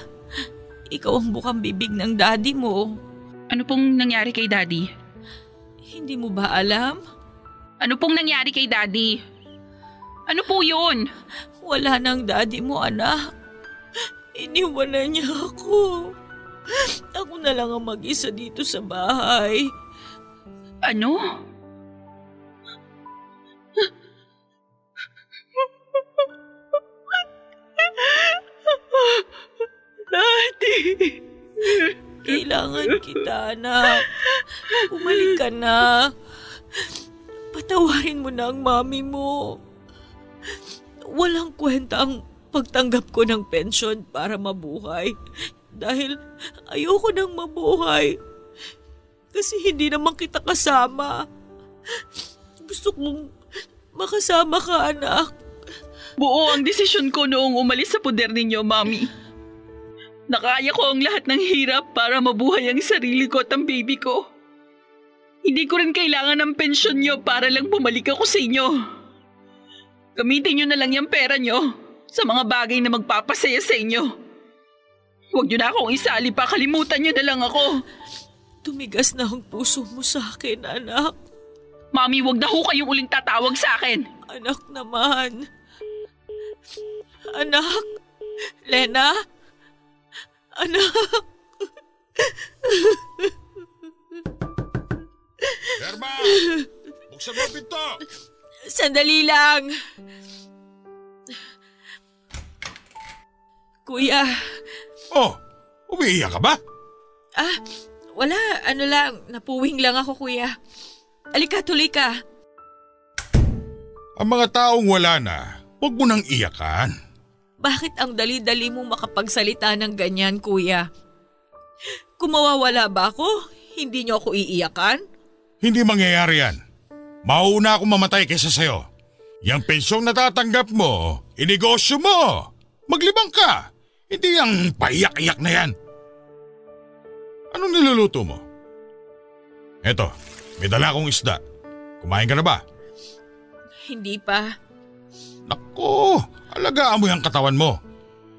ikaw ang bukang bibig ng daddy mo. Ano pong nangyari kay Daddy? Hindi mo ba alam? Ano pong nangyari kay Daddy? Ano po yun? Wala nang daddy mo, anak. Iniwan na niya ako. Ako na lang ang mag-isa dito sa bahay. Ano? Daddy! Kailangan kita, anak. Bumalik ka na. Patawarin mo na ang mami mo. Walang kwenta ang pagtanggap ko ng pensyon para mabuhay. Dahil ayoko nang mabuhay. Kasi hindi naman kita kasama. Gusto kong makasama ka, anak. Buo ang desisyon ko noong umalis sa poder ninyo, Mami. Nakaya ko ang lahat ng hirap para mabuhay ang sarili ko at ang baby ko. Hindi ko rin kailangan ng pensyon nyo para lang bumalik ako sa inyo. Gamitin nyo na lang yung pera nyo sa mga bagay na magpapasaya sa inyo. Huwag nyo na akong isali pa, kalimutan nyo na lang ako. Tumigas na ang puso mo sa akin, anak. Mami, huwag na ho kayong uling tatawag sa akin. Anak naman. Anak? Lena? Anak? Herma! Buksan mo ang pinto! Sandali lang. Kuya. Oh, umiiyak ka ba? Wala. Ano lang. Napuwing lang ako, kuya. Alika, tuloy ka. Ang mga taong wala na, huwag mo nang iyakan. Bakit ang dali-dali mong makapagsalita ng ganyan, kuya? Kung mawawala ba ako, hindi niyo ako iiyakan? Hindi mangyayari yan. Mauna akong mamatay kaysa sayo. Yang pensyong natatanggap mo, inegosyo mo. Maglibang ka. Hindi yung paiyak-iyak na yan. Anong niluluto mo? Eto, may dala akong isda. Kumain ka na ba? Hindi pa. Naku, alagaan mo yung katawan mo.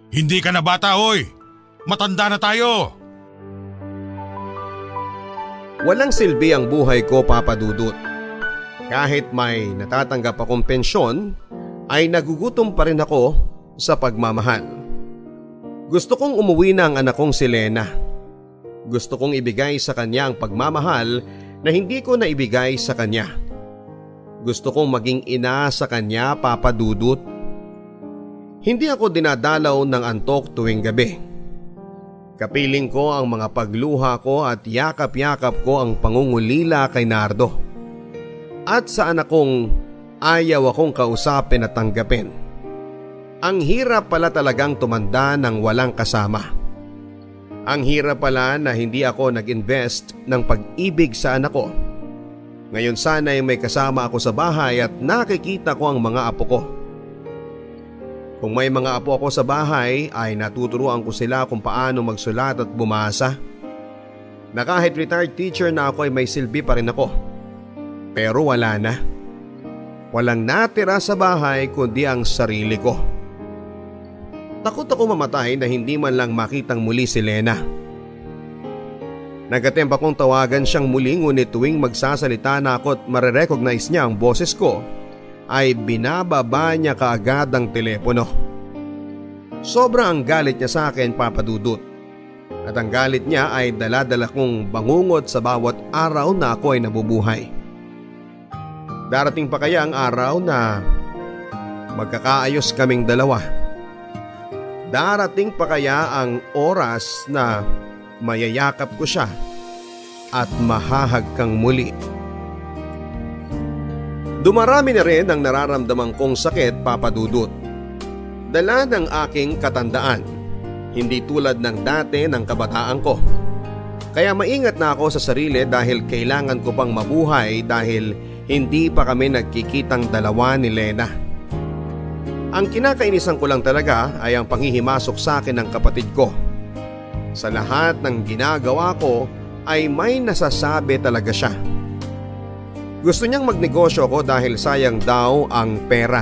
Hindi ka na bata, oy. Matanda na tayo. Walang silbi ang buhay ko, Papa Dudut. Kahit may natatanggap akong pensyon, ay nagugutom pa rin ako sa pagmamahal. Gusto kong umuwi na ang anak kong si Lena. Gusto kong ibigay sa kanya ang pagmamahal na hindi ko naibigay sa kanya. Gusto kong maging ina sa kanya, Papa Dudut. Hindi ako dinadalaw ng antok tuwing gabi. Kapiling ko ang mga pagluha ko at yakap-yakap ko ang pangungulila kay Nardo. At sa anak kong ayaw akong kausapin at tanggapin. Ang hirap pala talagang tumanda ng walang kasama. Ang hirap pala na hindi ako nag-invest ng pag-ibig sa anak ko. Ngayon sana'y may kasama ako sa bahay at nakikita ko ang mga apo ko. Kung may mga apo ako sa bahay ay natuturuan ko sila kung paano magsulat at bumasa. Na kahit retired teacher na ako ay may silbi pa rin ako. Pero wala na. Walang natira sa bahay kundi ang sarili ko. Takot ako mamatay na hindi man lang makitang muli si Lena. Nag-attempt akong tawagan siyang muli ngunit tuwing magsasalita na ako at marirecognize niya ang boses ko ay binababa niya kaagad ang telepono. Sobrang galit niya sa akin, Papa Dudut. At ang galit niya ay dala-dala kong bangungot sa bawat araw na ako ay nabubuhay. Darating pa kaya ang araw na magkakaayos kaming dalawa? Darating pa kaya ang oras na mayayakap ko siya at mahahagkang muli? Dumarami na rin ang nararamdaman kong sakit, Papa Dudut. Dala ng aking katandaan, hindi tulad ng dati ng kabataan ko. Kaya maingat na ako sa sarili dahil kailangan ko pang mabuhay dahil hindi pa kami nagkikitang dalawa ni Lena. Ang kinakainisan ko lang talaga ay ang panghihimasok sa akin ng kapatid ko. Sa lahat ng ginagawa ko ay may nasasabi talaga siya. Gusto niyang magnegosyo ko dahil sayang daw ang pera.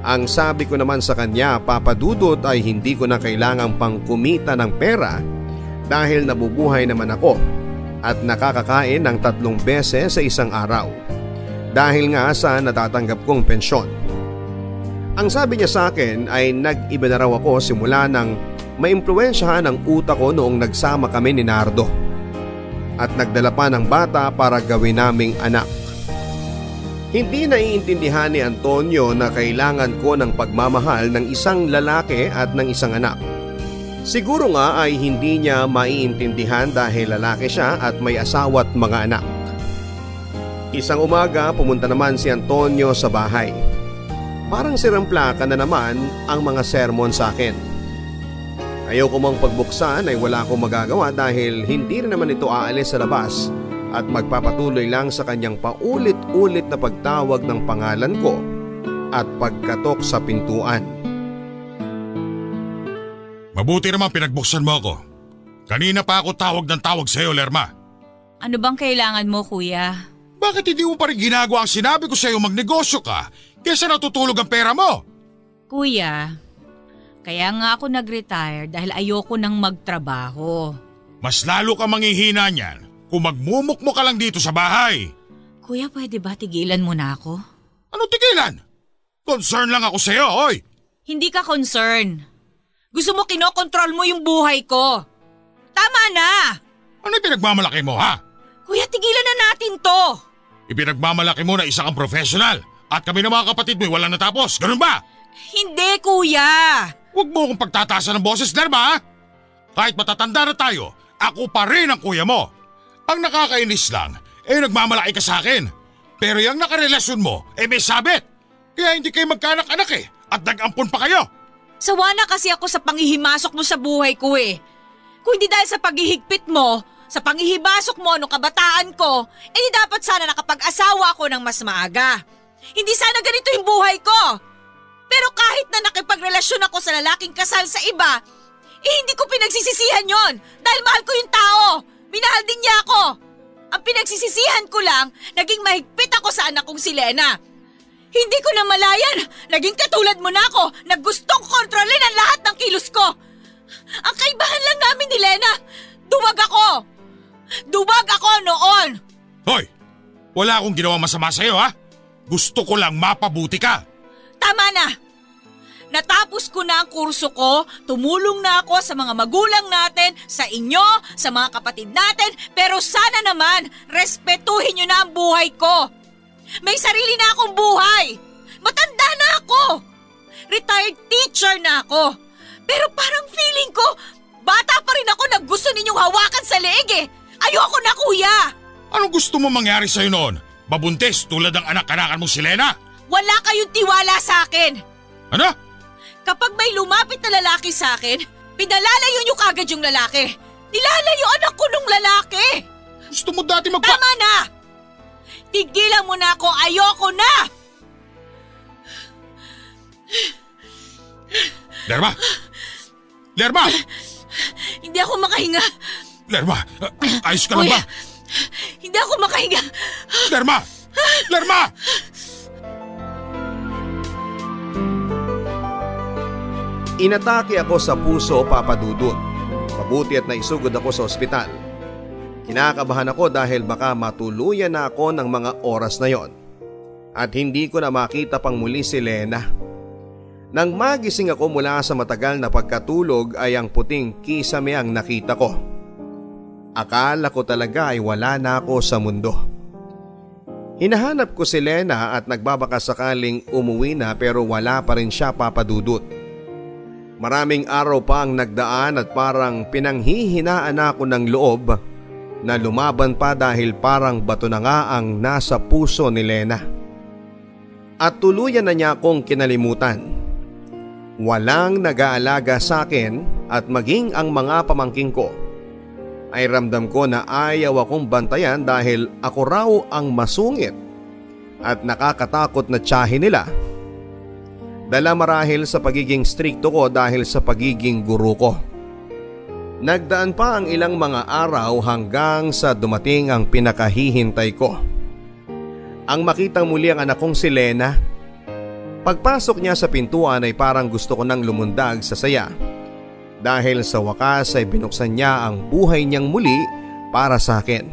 Ang sabi ko naman sa kanya, Papa Dudut, ay hindi ko na kailangang pang kumita ng pera dahil nabubuhay naman ako at nakakakain ng 3 beses sa isang araw dahil nga sa natatanggap kong pensyon. Ang sabi niya sa akin ay nag-iba na raw ako simula nang maimpluwensyahan ang utak ko noong nagsama kami ni Nardo at nagdala pa ng bata para gawin naming anak. Hindi naiintindihan ni Antonio na kailangan ko ng pagmamahal ng isang lalaki at ng isang anak. Siguro nga ay hindi niya maiintindihan dahil lalaki siya at may asawa at mga anak. Isang umaga pumunta naman si Antonio sa bahay. Parang siramplaka na naman ang mga sermon sa akin. Ayaw ko mang pagbuksan ay wala akong magagawa dahil hindi rin naman ito aalis sa labas at magpapatuloy lang sa kanyang paulit-ulit na pagtawag ng pangalan ko at pagkatok sa pintuan. Mabuti naman pinagbuksan mo ako. Kanina pa ako tawag ng tawag sa iyo, Lerma. Ano bang kailangan mo, kuya? Bakit hindi mo pa rin ginagawa ang sinabi ko sa iyo magnegosyo ka kaysa natutulog ang pera mo? Kuya, kaya nga ako nag-retire dahil ayoko nang magtrabaho. Mas lalo ka manghihina niyan kung magmumukmo ka lang dito sa bahay. Kuya, pwede ba tigilan mo na ako? Ano tigilan? Concern lang ako sa iyo, oy! Hindi ka concern. Gusto mo kinokontrol mo yung buhay ko. Tama na! Ano pinagmamalaki mo, ha? Kuya, tigilan na natin to! Ipinagmamalaki mo na isa kang professional at kami ng mga kapatid mo walang natapos, ganun ba? Hindi, kuya! Huwag mo akong pagtatasan ng boses, Lerma, ha? Kahit matatanda na tayo, ako pa rin ang kuya mo. Ang nakakainis lang, nagmamalaki ka sa akin. Pero yung nakarelasyon mo, may sabit. Kaya hindi kayo magkaanak-anak at nag-ampon pa kayo. Sawa na kasi ako sa panghihimasok mo sa buhay ko Kung hindi dahil sa paghihigpit mo, sa panghihibasok mo nung kabataan ko, dapat sana nakapag-asawa ako ng mas maaga. Hindi sana ganito yung buhay ko. Pero kahit na nakipagrelasyon ako sa lalaking kasal sa iba, hindi ko pinagsisisihan yon dahil mahal ko yung tao. Minahal din niya ako. Ang pinagsisisihan ko lang, naging mahigpit ako sa anak kong si Lena. Hindi ko na malayan, naging katulad mo na ako na gustong kontrolin ang lahat ng kilos ko. Ang kaibahan lang namin ni Lena, duwag ako. Duwag ako noon. Hoy, wala akong ginawang masama sa'yo, ha? Gusto ko lang mapabuti ka. Tama na! Natapos ko na ang kurso ko, tumulong na ako sa mga magulang natin, sa inyo, sa mga kapatid natin, pero sana naman, respetuhin nyo na ang buhay ko. May sarili na akong buhay. Matanda na ako. Retired teacher na ako. Pero parang feeling ko, bata pa rin ako na gusto ninyong hawakan sa leeg Ayoko na, kuya. Anong gusto mo mangyari sa'yo noon? mabuntis tulad ng anak-anakan mo si Lena? Wala kayong tiwala sa akin! Ano? Kapag may lumapit na lalaki sa akin, pinalalayo niyo kagad yung lalaki. Nilalayo anak ko nung lalaki! Gusto mo dati Tama na! Tigilan mo na ako! Ayoko na! Lerma! Lerma! Hindi ako makahinga. Lerma! Ayos ka lang ba? Hindi ako makahinga. Lerma! Lerma! Inatake ako sa puso, Papa Dudut. Mabuti at naisugod ako sa ospital. Kinakabahan ako dahil baka matuluyan na ako ng mga oras na yon. At hindi ko na makita pang muli si Lena. Nang magising ako mula sa matagal na pagkatulog ay ang puting kisame ang nakita ko. Akala ko talaga ay wala na ako sa mundo. Hinahanap ko si Lena at nagbabaka sakaling umuwi na pero wala pa rin siya, Papa Dudut. Maraming araw pa ang nagdaan at parang pinanghihinaan ako ng loob na lumaban pa dahil parang bato na nga ang nasa puso ni Lena. At tuluyan na niya akong kinalimutan. Walang nag-aalaga sa akin at maging ang mga pamangking ko ay ramdam ko na ayaw akong bantayan dahil ako raw ang masungit at nakakatakot na tiyahin nila. Dala marahil sa pagiging strikto ko dahil sa pagiging guro ko. Nagdaan pa ang ilang mga araw hanggang sa dumating ang pinakahihintay ko. Ang makitang muli ang anak kong si Lena. Pagpasok niya sa pintuan ay parang gusto ko nang lumundag sa saya. Dahil sa wakas ay binuksan niya ang buhay niyang muli para sa akin.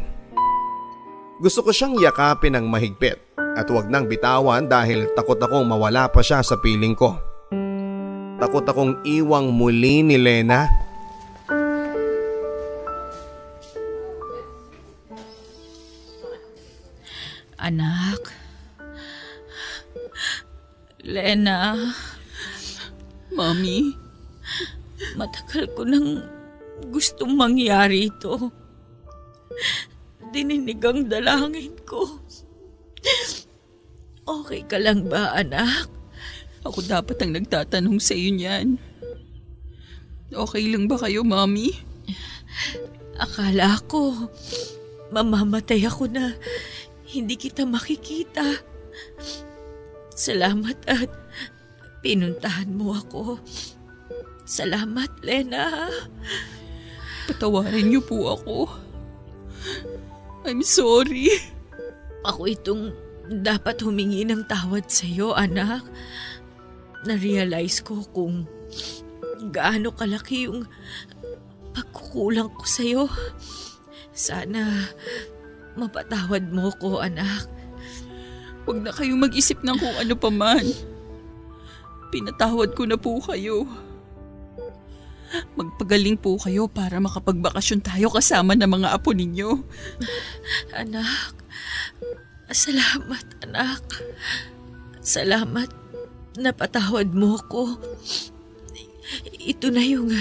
Gusto ko siyang yakapin ng mahigpit at huwag nang bitawan dahil takot akong mawala pa siya sa piling ko. Takot akong iwang muli ni Lena. Anak. Lena. Mami. Matagal ko nang gustong mangyari ito. Dininig ang dalangin ko. Okay ka lang ba, anak? Ako dapat ang nagtatanong sa iyo niyan. Okay lang ba kayo, Mami? Akala ko mamamatay ako na hindi kita makikita. Salamat at pinuntahan mo ako. Salamat, Lena. Patawarin niyo po ako. I'm sorry. Ako itong dapat humingi ng tawad sa iyo, anak. Na-realize ko kung gaano kalaki yung pagkukulang ko sa iyo. Sana mapatawad mo ko, anak. Huwag na kayong mag-isip ng kung ano pa man. Pinatawad ko na po kayo. Magpagaling po kayo para makapagbakasyon tayo kasama ng mga apo ninyo. Anak, salamat, anak. Salamat, napatawad mo ko. Ito na yung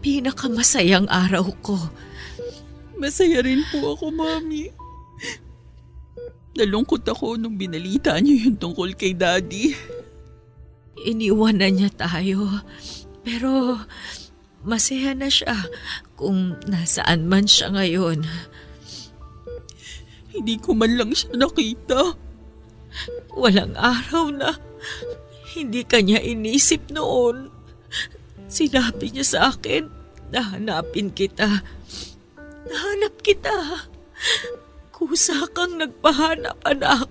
pinakamasayang araw ko. Masaya rin po ako, Mami. Nalungkot ako nung binalita niyo yung tungkol kay Daddy. Iniwan na niya tayo. Pero masaya na siya kung nasaan man siya ngayon. Hindi ko man lang siya nakita. Walang araw na hindi kanya inisip noon. Sinabi niya sa akin na hanapin kita. Nahanap kita. Kusa kang nagpahanap, anak.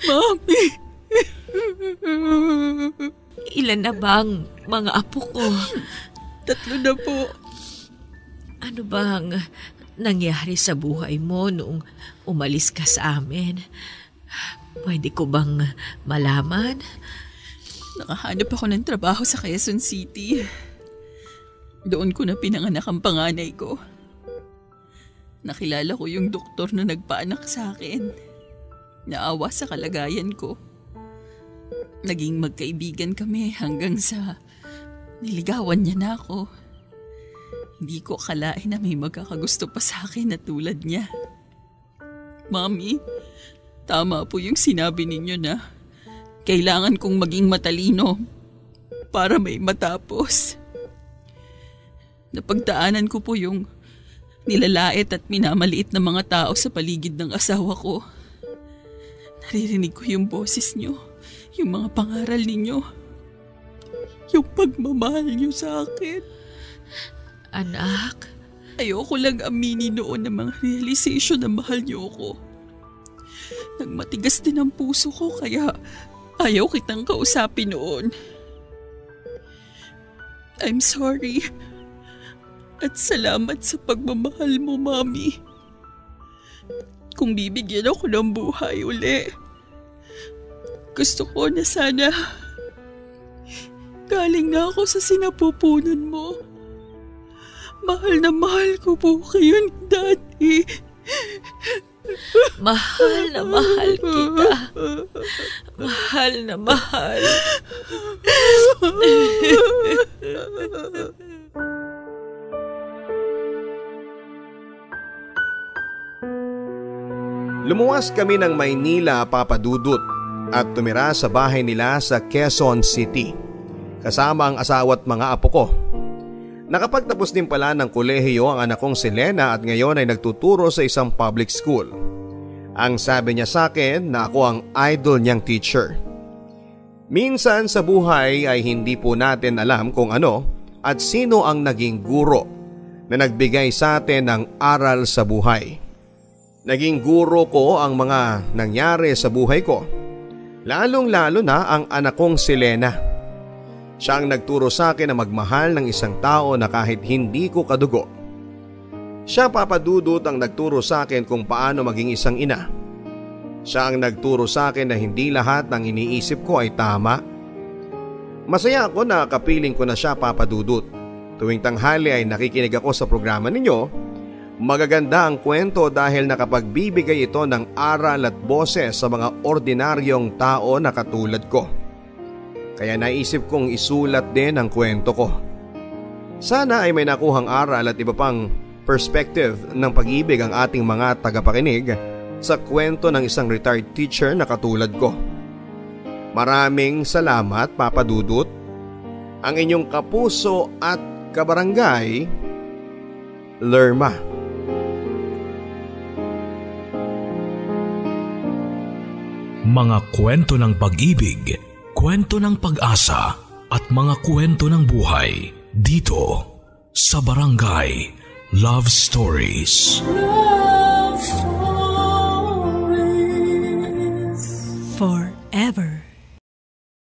Mami. Ilan na bang mga apo ko? 3 na po. Ano bang nangyari sa buhay mo noong umalis ka sa amin? Pwede ko bang malaman? Nakahanap ako ng trabaho sa Quezon City. Doon ko na pinanganak ang panganay ko. Nakilala ko yung doktor na nagpaanak sa akin. Naawa sa kalagayan ko. Naging magkaibigan kami hanggang sa niligawan niya na ako. Hindi ko akalain na may magkakagusto pa sa akin na tulad niya. Mami, tama po yung sinabi ninyo na kailangan kong maging matalino para may matapos. Napagdaanan ko po yung nilalait at minamaliit na mga tao sa paligid ng asawa ko. Naririnig ko yung boses nyo, yung mga pangaral ninyo, yung pagmamahal nyo sa akin. Anak, ayoko lang aminin noon ng mga realization na mahal niyo ako. Nagmatigas din ang puso ko kaya ayaw kitang kausapin noon. I'm sorry. At salamat sa pagmamahal mo, Mami. Kung bibigyan ako ng buhay uli, gusto ko na sana galing na ako sa sinapupunan mo. Mahal na mahal ko po kayo ni Daddy. mahal na mahal kita. Mahal na mahal. Lumuwas kami ng Maynila, Papa Dudut, at tumira sa bahay nila sa Quezon City, kasama ang asawa at mga apo ko. Nakapagtapos din pala ng kolehiyo ang anak kong si Lena at ngayon ay nagtuturo sa isang public school. Ang sabi niya sa akin na ako ang idol niyang teacher. Minsan sa buhay ay hindi po natin alam kung ano at sino ang naging guro na nagbigay sa atin ng aral sa buhay. Naging guro ko ang mga nangyari sa buhay ko, lalong-lalo na ang anak kong si Lena. Siya ang nagturo sa akin na magmahal ng isang tao na kahit hindi ko kadugo. Siya, Papa Dudut, ang nagturo sa akin kung paano maging isang ina. Siya ang nagturo sa akin na hindi lahat ng iniisip ko ay tama. Masaya ako na kapiling ko na siya, Papa Dudut. Tuwing tanghali ay nakikinig ako sa programa ninyo. Magaganda ang kwento dahil nakapagbibigay ito ng aral at boses sa mga ordinaryong tao na katulad ko. Kaya naisip kong isulat din ang kwento ko. Sana ay may nakuhang aral at iba pang perspective ng pag-ibig ang ating mga tagapakinig sa kwento ng isang retired teacher na katulad ko. Maraming salamat, Papa Dudut. Ang inyong kapuso at kabarangay, Lerma. Mga kwento ng pag-ibig, kwento ng pag-asa at mga kwento ng buhay dito sa Barangay Love Stories. Love Stories. Forever.